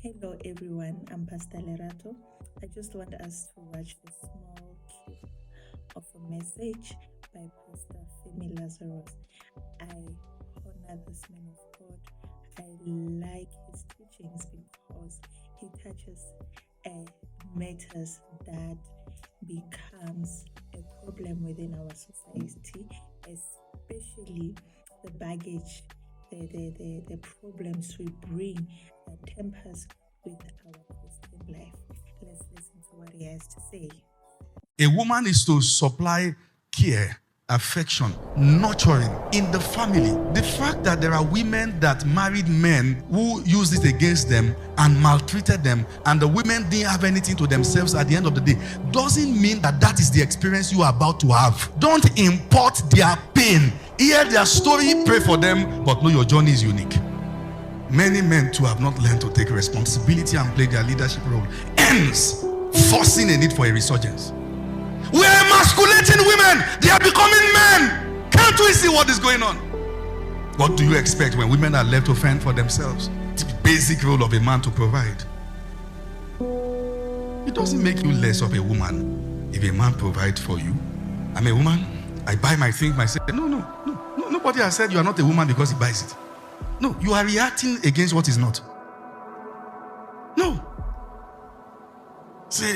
Hello everyone, I'm Pastor Lerato. I just want us to watch a small clip of a message by Pastor Femi Lazarus. I honor this man of God. I like his teachings because he touches matters that becomes a problem within our society, especially the baggage, the problems we bring that tempers with our Christian life. Let's listen to what he has to say. A woman is to supply care, affection, nurturing in the family. The fact that there are women that married men who used it against them and maltreated them, and the women didn't have anything to themselves at the end of the day, doesn't mean that that is the experience you are about to have. Don't import their pain. Hear their story, pray for them, but know your journey is unique. Many men too have not learned to take responsibility and play their leadership role, hence forcing a need for a resurgence. We are emasculating women. They are becoming men. Can't we see what is going on? What do you expect when women are left to fend for themselves? It's the basic role of a man to provide. It doesn't make you less of a woman if a man provides for you. I'm a woman. I buy my thing myself. No. Nobody has said you are not a woman because he buys it. No, you are reacting against what is not. No. Say,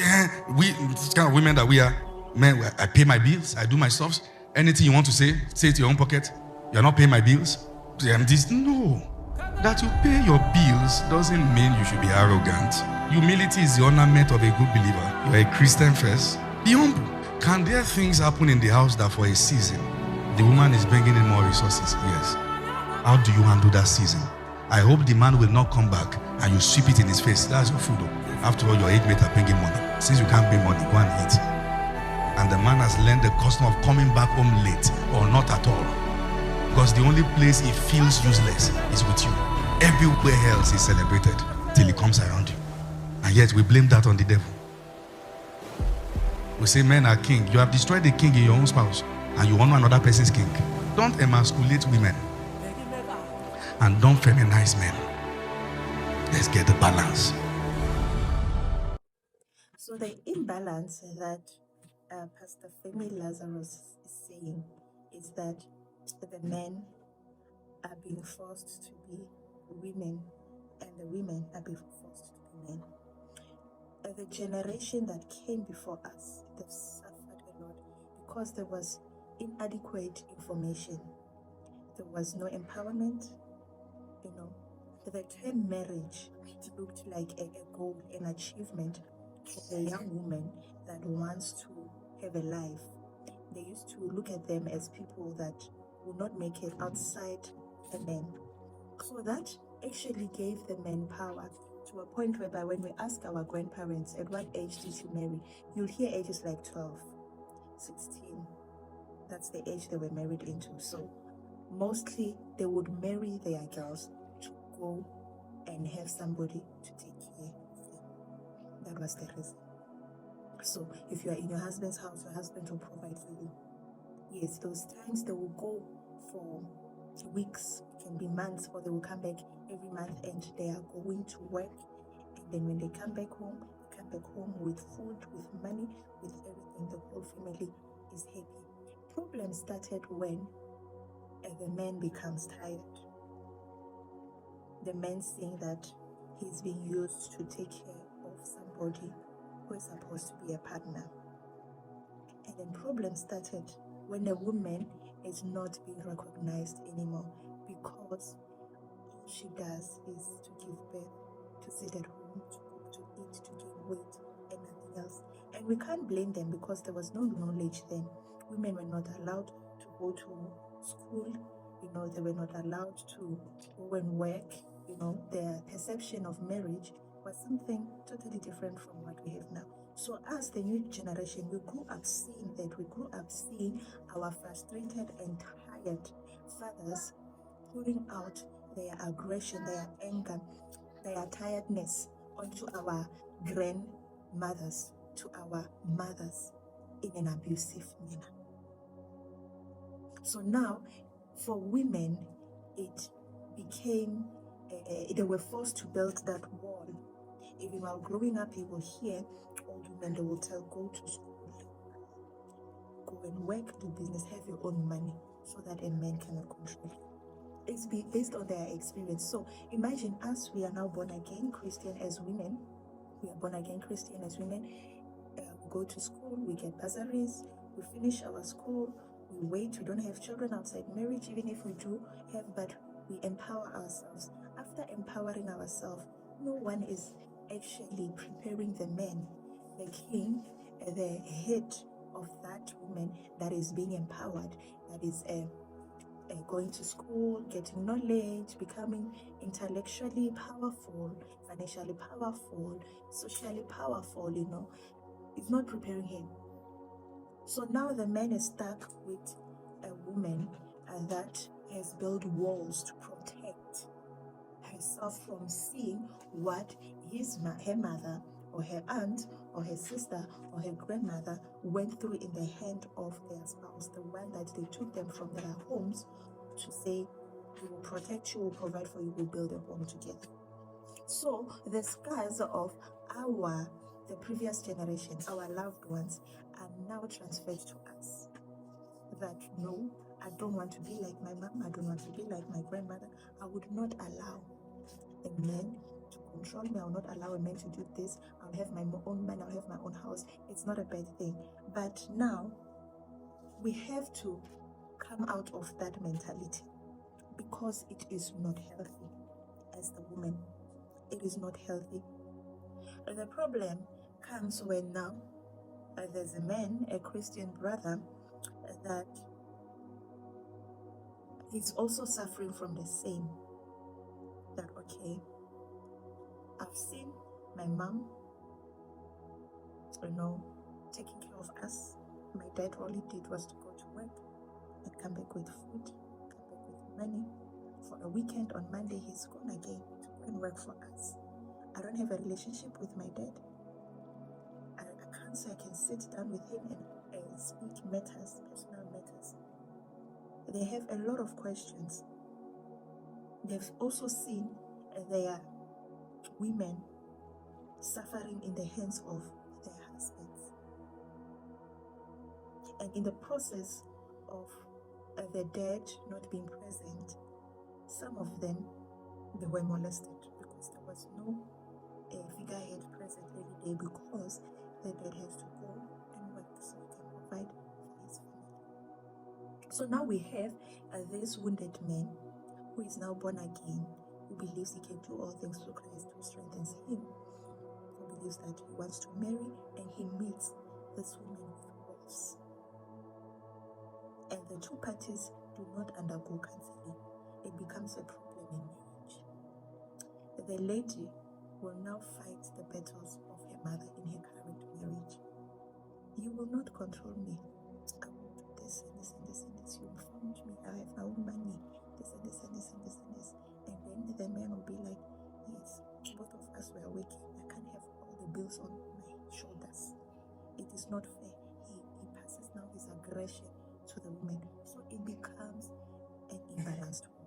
we this kind of women that we are, men, I pay my bills, I do my stuff. Anything you want to say it your own pocket. You're not paying my bills. Say, no. That you pay your bills doesn't mean you should be arrogant. Humility is the ornament of a good believer. You are a Christian first. Be humble. Can there things happen in the house that for a season, the woman is bringing in more resources? Yes. How do you handle that season? I hope the man will not come back and you sweep it in his face. That's your food. After all, your 8 mates are bringing money. Since you can't bring money, go and eat. And the man has learned the custom of coming back home late or not at all. Because the only place he feels useless is with you. Everywhere else is celebrated till he comes around you. And yet we blame that on the devil. We say men are king. You have destroyed the king in your own spouse and you honor another person's king. Don't emasculate women. And don't feminize men. Let's get the balance. So the imbalance that Pastor Femi Lazarus is saying is that the men are being forced to be women and the women are being forced to be men. The generation that came before us, they've suffered a lot because there was inadequate information. There was no empowerment. The term marriage looked like a goal, an achievement for a young woman that wants to have a life. They used to look at them as people that would not make it outside the men. So that actually gave the men power to a point whereby when we ask our grandparents, at what age did you marry? You'll hear ages like 12, 16. That's the age they were married into. So mostly they would marry their girls to go and have somebody to take care of them. That was the reason. So if you are in your husband's house, your husband will provide for you. Yes, those times they will go for weeks, it can be months, or they will come back every month and they are going to work. And then when they come back home with food, with money, with everything. The whole family is happy. Problem started when the man becomes tired. The man saying that he's being used to take care of somebody who is supposed to be a partner. And then problem started when the woman is not being recognized anymore because all she does is to give birth, to sit at home, to cook, to eat, to gain weight, and nothing else. And we can't blame them because there was no knowledge then. Women were not allowed to go to school. They were not allowed to go and work. Their perception of marriage was something totally different from what we have now. So as the new generation, we grew up seeing that. We grew up seeing our frustrated and tired fathers pouring out their aggression, their anger, their tiredness onto our grandmothers, to our mothers in an abusive manner. So now, for women, it became, they were forced to build that wall Even while growing up, you will hear old women, they will tell, go to school, go and work, do business, have your own money, so that a man cannot control you. It's based on their experience. So imagine us, we are now born again Christian as women. We are born again Christian as women. We go to school, we get bursaries, we finish our school, we wait, we don't have children outside marriage, even if we do have, but we empower ourselves. After empowering ourselves, no one is actually preparing the man, the king, the head of that woman that is being empowered, that is going to school, getting knowledge, becoming intellectually powerful, financially powerful, socially powerful, it's not preparing him. So now the man is stuck with a woman that has built walls to protect herself from seeing what her mother or her aunt or her sister or her grandmother went through in the hand of their spouse, the one that they took them from their homes to say, we will protect you, will provide for you, will build a home together. So the scars of the previous generations, our loved ones, are now transferred to us. That no, I don't want to be like my mom, I don't want to be like my grandmother. I would not allow a man to control me. I will not allow a man to do this. I'll have my own man, I'll have my own house. It's not a bad thing. But now we have to come out of that mentality, because it is not healthy as the woman. It is not healthy. And the problem comes when now there's a man, a Christian brother, that is also suffering from the same. That, okay, I've seen my mom, taking care of us. My dad, all he did was to go to work and come back with food, come back with money. For a weekend on Monday, he's gone again to go and work for us. I don't have a relationship with my dad. I can't say I can sit down with him and speak matters, personal matters. They have a lot of questions. They've also seen their women suffering in the hands of their husbands. And in the process of the dad not being present, some of them, they were molested because there was no figurehead present every day, because the dad has to go and work so he can provide for his family. So now we have this wounded man who is now born again, who believes he can do all things through Christ who strengthens him, who believes that he wants to marry, and he meets this woman with wolves. And the two parties do not undergo counseling. It becomes a problem in marriage. The lady will now fight the battles of her mother in her current marriage. You will not control me. I will do this and this and this and this. You found me. I have my own money. This and this and this and this and this. And then the man will be like, yes, both of us were working. I can't have all the bills on my shoulders. It is not fair. He passes now his aggression to the woman. So it becomes an imbalanced home.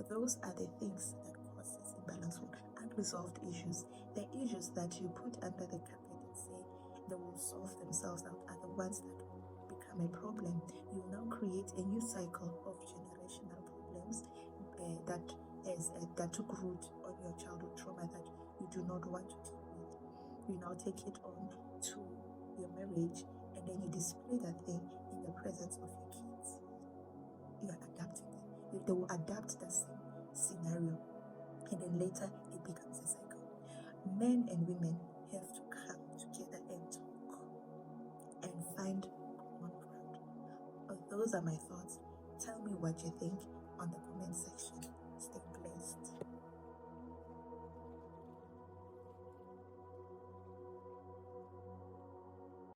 Those are the things that causes imbalanced home. Unresolved issues. The issues that you put under the carpet and say they will solve themselves out are the ones that become a problem. You now create a new cycle of generational problems that took root on your childhood trauma that you do not want to deal with. You now take it on to your marriage, and then you display that thing in the presence of your kids. You are adapting it. They will adapt the same scenario, and then later it becomes a cycle. Men and women have to come together and talk and find common ground. Those are my thoughts. Tell me what you think.